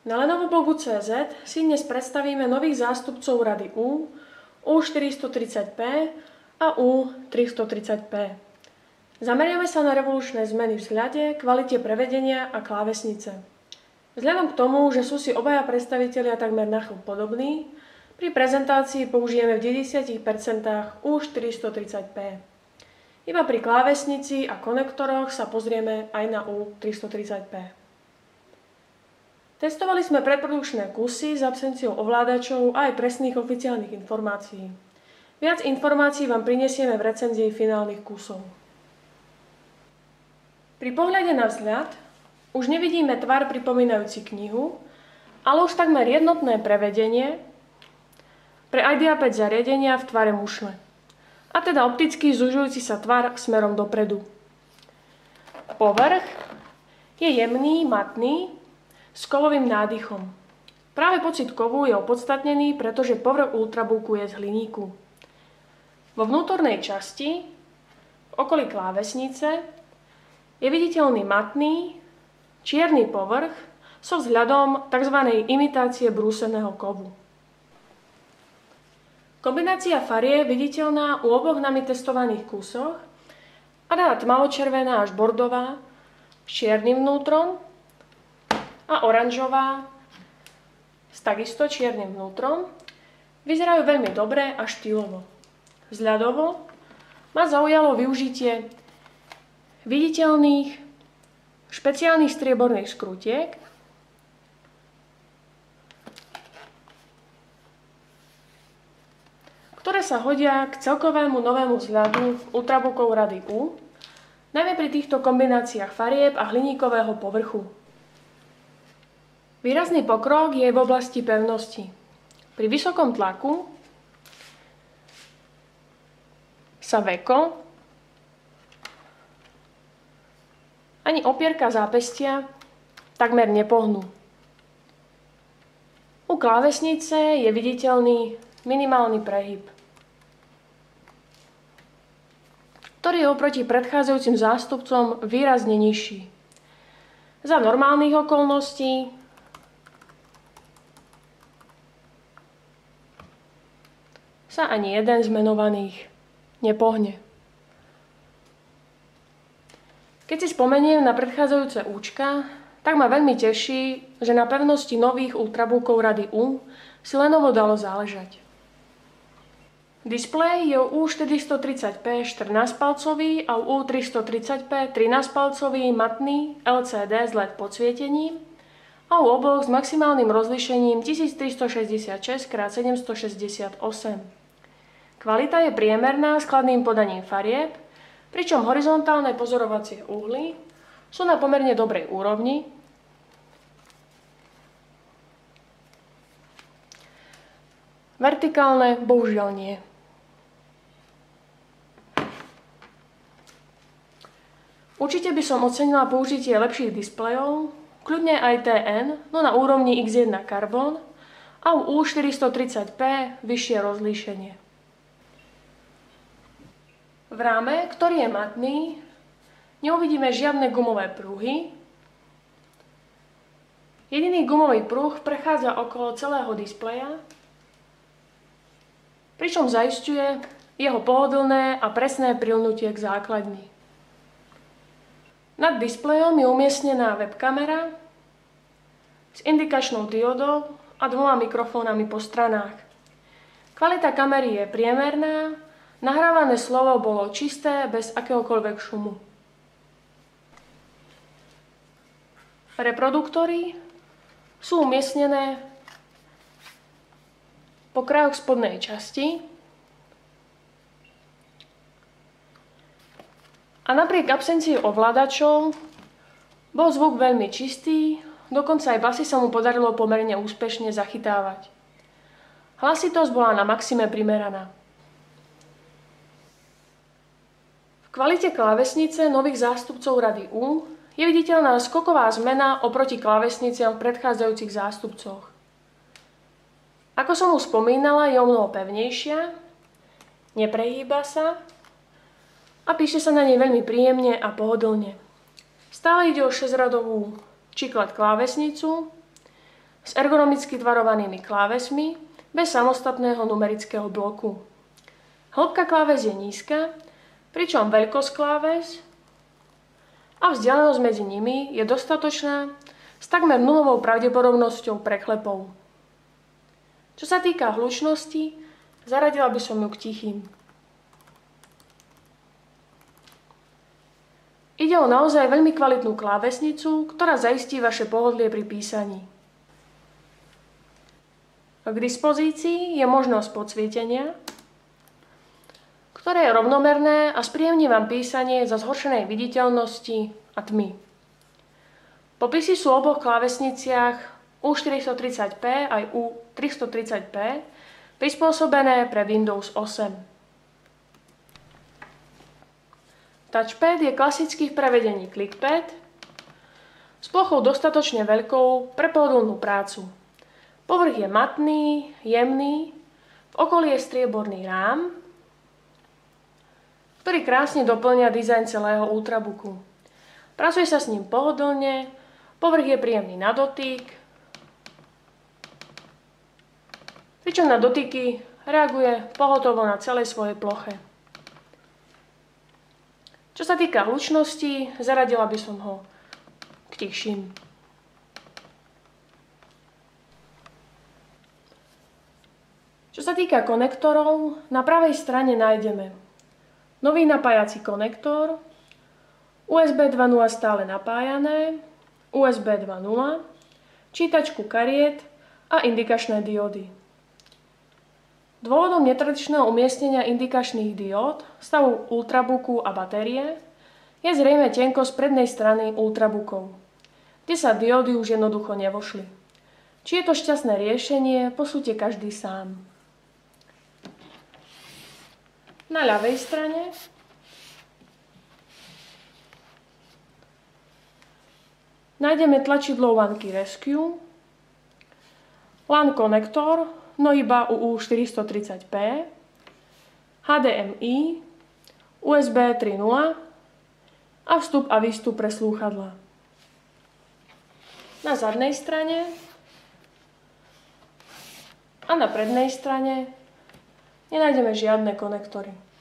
Na Lenovo-blogu.cz si dnes predstavíme nových zástupcov rady U, U430P a U330P. Zameriame sa na revolučné zmeny v vzhľade, kvalite prevedenia a klávesnice. Vzhľadom k tomu, že sú si obaja predstavitelia takmer na chvíľu podobní, pri prezentácii použijeme v 90% U430P. Iba pri klávesnici a konektoroch sa pozrieme aj na U330P. Testovali sme predprodukčné kusy s absenciou ovládačov a aj presných oficiálnych informácií. Viac informácií vám prinesieme v recenzii finálnych kusov. Pri pohľade na vzhľad už nevidíme tvar pripomínajúci knihu, ale už takmer jednotné prevedenie pre IdeaPad zariadenia v tvare mušle, a teda opticky zužujúci sa tvar smerom dopredu. Povrch je jemný, matný, s kovovým nádychom. Práve pocit kovu je opodstatnený, pretože povrch ultrabooku je z hliníku. Vo vnútornej časti, v okolí klávesnice, je viditeľný matný, čierny povrch so vzhľadom tzv. Imitácie brúseného kovu. Kombinácia farie je viditeľná u oboch nami testovaných kusoch a dá tmavočervená až bordová s čiernym vnútrom a oranžová s takisto čiernym vnútrom vyzerajú veľmi dobre a štýlovo. Vzhľadovo ma zaujalo využitie viditeľných špeciálnych strieborných skrutiek, ktoré sa hodia k celkovému novému vzhľadu ultrabookov rady U, najmä pri týchto kombináciách farieb a hliníkového povrchu. Výrazný pokrok je v oblasti pevnosti. Pri vysokom tlaku sa veko ani opierka zápestia takmer nepohnú. U klávesnice je viditeľný minimálny prehyb, ktorý je oproti predchádzajúcim zástupcom výrazne nižší. Za normálnych okolností sa ani jeden z menovaných nepohne. Keď si spomeniem na predchádzajúce účka, tak ma veľmi teší, že na pevnosti nových ultrabookov rady U si Lenovo dalo záležať. Displej je u U430P 14-palcový a u U330P 13-palcový matný LCD s LED podsvietením a u oboch s maximálnym rozlíšením 1366x768. Kvalita je priemerná s kladným podaním farieb, pričom horizontálne pozorovacie uhly sú na pomerne dobrej úrovni. Vertikálne bohužiaľ nie. Určite by som ocenila použitie lepších displejov, kľudne aj TN, no na úrovni X1 Carbon a u U430P vyššie rozlíšenie. V ráme, ktorý je matný, neuvidíme žiadne gumové pruhy. Jediný gumový pruh prechádza okolo celého displeja, pričom zaisťuje jeho pohodlné a presné prilnutie k základni. Nad displejom je umiestnená webkamera s indikačnou diodou a 2 mikrofónami po stranách. Kvalita kamery je priemerná, nahrávané slovo bolo čisté, bez akéhokoľvek šumu. Reproduktory sú umiestnené po krajoch spodnej časti a napriek absencii ovládačov bol zvuk veľmi čistý, dokonca aj basy sa mu podarilo pomerne úspešne zachytávať. Hlasitosť bola na maxime primeraná. V kvalite klávesnice nových zástupcov rady U je viditeľná skoková zmena oproti klávesniciam v predchádzajúcich zástupcoch. Ako som už spomínala, je omnoho pevnejšia, neprehýba sa a píše sa na nej veľmi príjemne a pohodlne. Stále ide o 6-radovú čiklet klávesnicu s ergonomicky tvarovanými klávesmi bez samostatného numerického bloku. Hĺbka kláves je nízka, pričom veľkosť kláves a vzdialenosť medzi nimi je dostatočná s takmer nulovou pravdepodobnosťou preklepov. Čo sa týka hlučnosti, zaradila by som ju k tichým. Ide o naozaj veľmi kvalitnú klávesnicu, ktorá zaistí vaše pohodlie pri písaní. K dispozícii je možnosť podsvietenia, ktoré je rovnomerné a spríjemní vám písanie za zhoršenej viditeľnosti a tmy. Popisy sú v oboch klávesniciach U430p aj U330p prispôsobené pre Windows 8. Touchpad je klasický v prevedení clickpad s plochou dostatočne veľkou pre pohodlnú prácu. Povrch je matný, jemný, v okolí je strieborný rám, ktorý krásne doplňa dizajn celého Ultrabooku. Pracuje sa s ním pohodlne, povrch je príjemný na dotyk, pričom na dotyky reaguje pohotovo na celej svojej ploche. Čo sa týka hlučnosti, zaradila by som ho k tichším. Čo sa týka konektorov, na pravej strane nájdeme nový napájací konektor, USB 2.0 stále napájané, USB 2.0, čítačku kariet a indikačné diódy. Dôvodom netradičného umiestnenia indikačných diód, stavu Ultrabooku a batérie je zrejme tenkosť prednej strany Ultrabookov, kde sa diódy už jednoducho nevošli. Či je to šťastné riešenie, posúďte každý sám. Na ľavej strane nájdeme tlačidlo LAN Key Rescue, LAN konektor, no iba UU430p, HDMI, USB 3.0 a vstup a výstup pre slúchadlá. Na zadnej strane a na prednej strane nenájdeme žiadne konektory.